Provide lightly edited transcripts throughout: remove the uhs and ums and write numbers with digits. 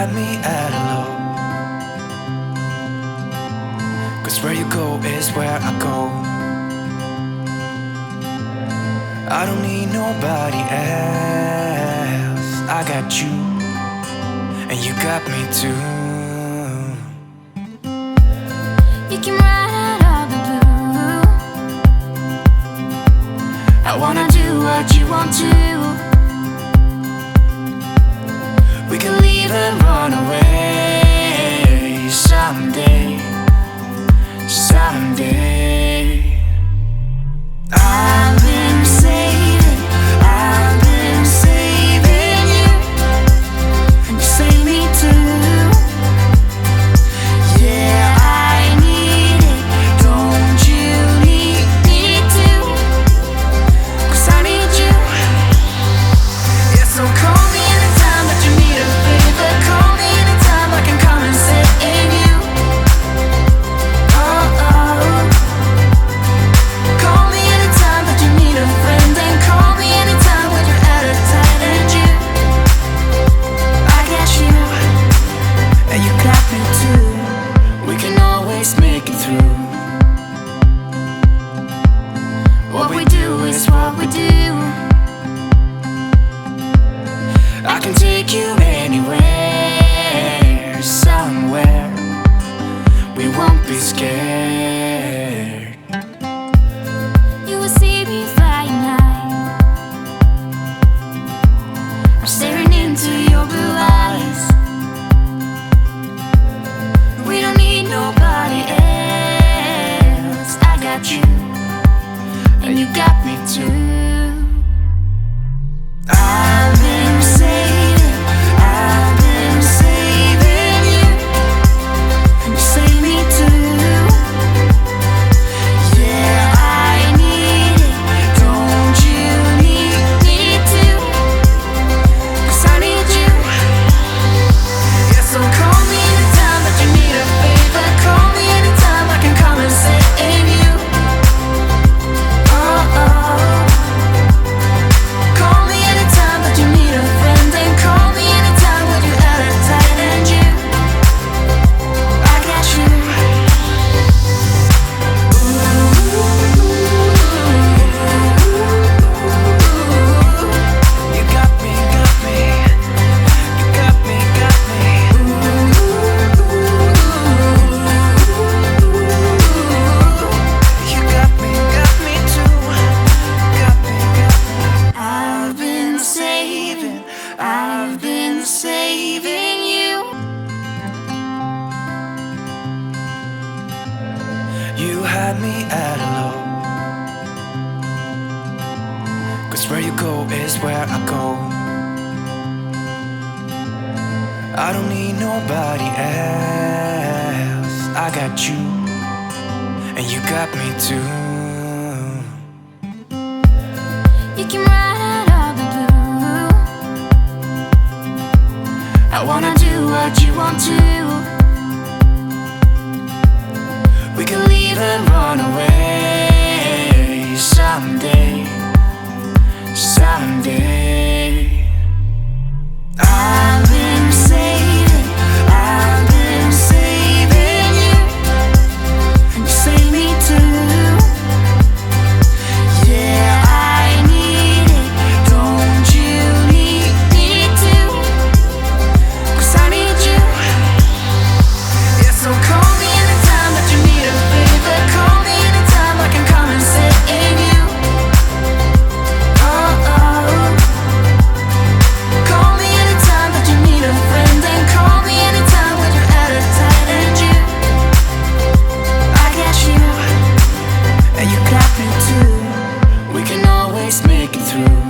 had me at a low, 'cause where you go is where I go. I don't need nobody else. I got you, and you got me too. You came right out of the blue. I wanna do what you want to. We can leave and run away someday, someday. I've been saving you. You save me too. Yeah, I need it. Don't you need me too? 'Cause I need you. Yeah, so call me anytime that you need a favor. Call me anytime I can come and sit in you. Oh, oh. Call me anytime that you need a friend. And call me anytime when you're at a tight end. You, I got you, and you got me too. We can always make it through. What we do is what we do. I can take you anywhere, somewhere. We won't be scared. You will see me flying high. I'm staring into your blue eyes. We don't need nobody else. I got you, and you got me too. I've been saving you. You save me too. Yeah, I need it. Don't you need me too? 'Cause I need you. Yeah, so call me anytime that you need a favor. Call me anytime I can come and sit in you. Oh, oh. Call me anytime that you need a friend. And call me anytime when you're at a tight end. You, I got you. You got me, got me. You got me, got me. You got me too. Got me, got me. I've been saving you. You had me at a low, 'cause where you go is where I go. I don't need nobody else. I got you, and you got me too. You came right out of the blue. I wanna do what you want to. We can leave and run away someday, someday. I've been saving you. You save me too. Yeah, I need it. Don't you need me too? 'Cause I need you. Yeah, so call me anytime that you need a favor. Call me anytime I can come and sit in you. Oh, oh. Call me anytime that you need a friend. And call me anytime when you're at a tight end. You, I got you, and you got me too. We can always make it through.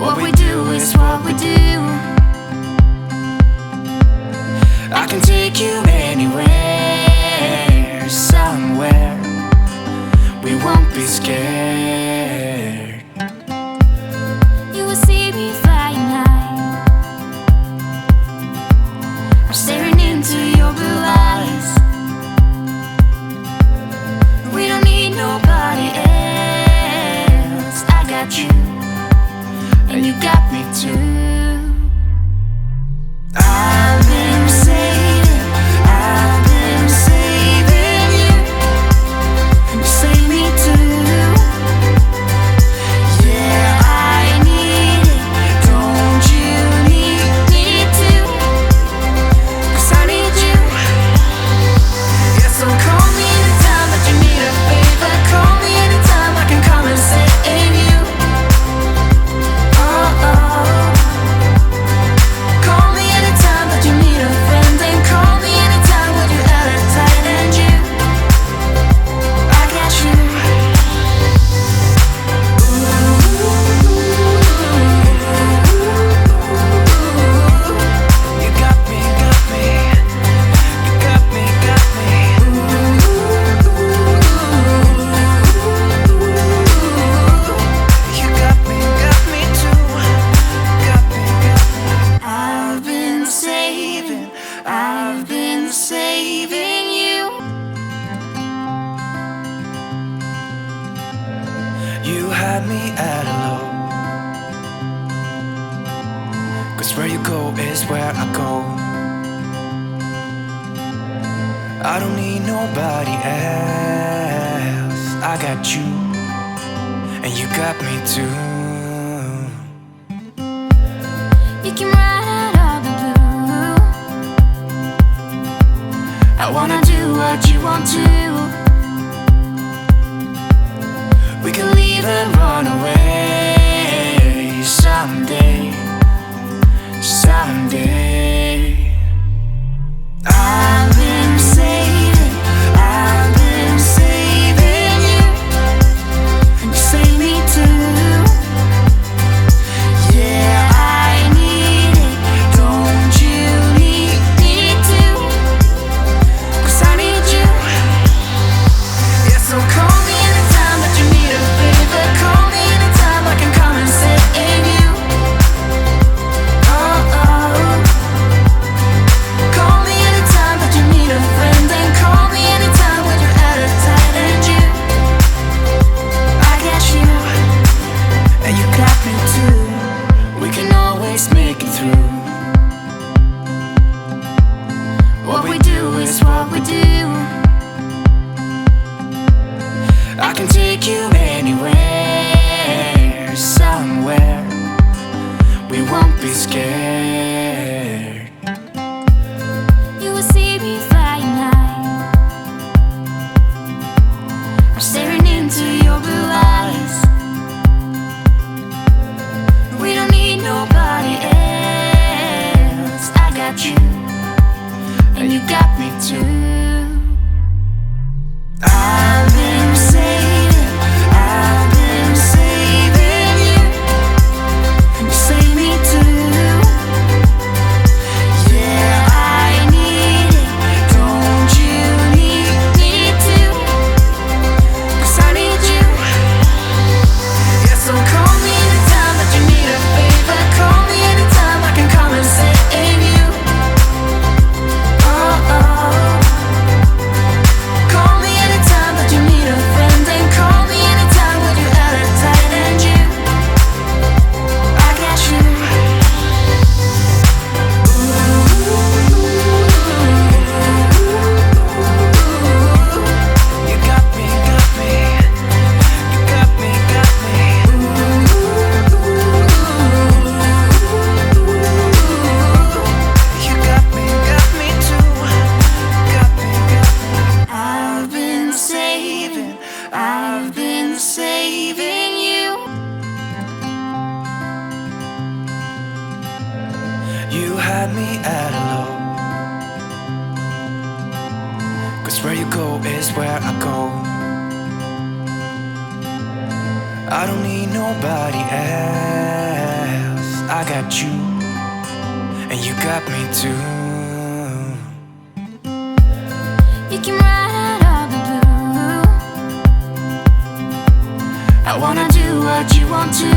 What we do is what we do. I can take you anywhere, somewhere. We won't be scared. You will see me flying high. I'm staring into your blue eyes. We don't need nobody else. I got you, and you got me too. had me at a low, 'cause where you go is where I go. I don't need nobody else. I got you, and you got me too. You came right out of the blue. I wanna do what you want to. We can leave and run away someday, someday. I've been saving you, and you save me too. Yeah, I need it, don't you need me too? 'Cause I need you. Yeah, so call me anytime that you need a favor. Call me anytime I can come and sit in you. Oh, oh. Call me anytime that you need a friend, and call me anytime when you're at a tight end. You, I got you, And you got me too. We can always make it through. what we do is what we do. I can take you anywhere, somewhere. We won't be scared. You will see me flying high. I'm staring into your blue eyes. We don't need nobody else. I got you, and you got me too. I've been saving you, and you save me too. Yeah, I need it, don't you need me too? 'Cause I need you. Yeah, so call me anytime that you need a favor. Call me anytime I can come and sit in you. Oh, oh. Call me anytime that you need a friend, and call me anytime when you're at a tight end. You, I got you. You got me, got me. You got me, got me. You got me too. Got me, got me. I've been saving you. You had me at a low, 'cause where you go is where I go. I don't need nobody else. I got you, and you got me too. You came right out of the blue. I wanna do what you want to.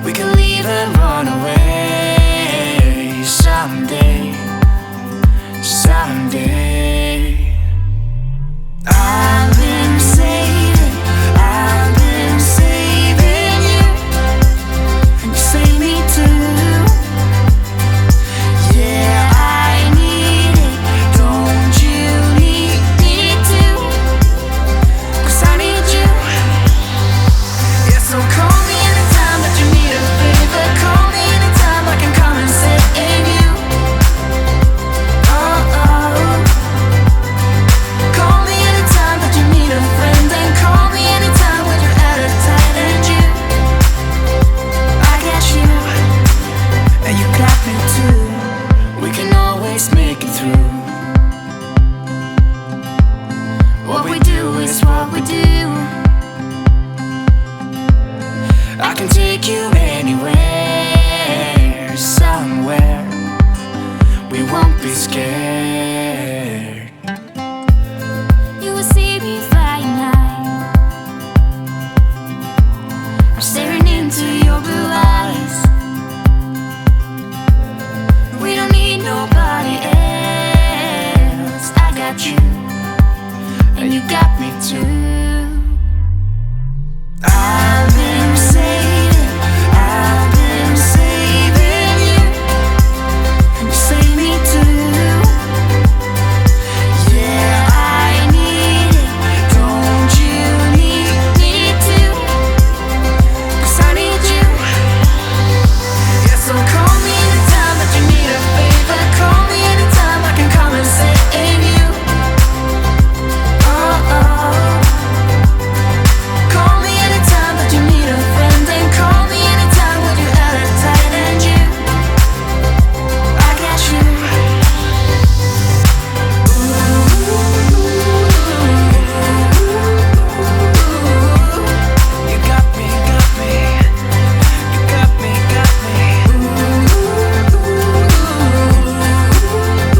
We can leave and run away someday, someday. I've been saving you, and you save me too. Yeah, I need it, don't you need me too? 'Cause I need you. Yeah, so call me anytime that you need a favor. Call me anytime I can come and sit in you. Oh, oh. Call me anytime that you need a friend, and call me anytime when you're at a tight end. You, I got you, And you got me too. We can always make it through. what we do is what we do. I can take you anywhere, somewhere. We won't be scared. You will see me flying high. I'm staring into your blue eyes. We don't need nobody else. I got you, and you got me too.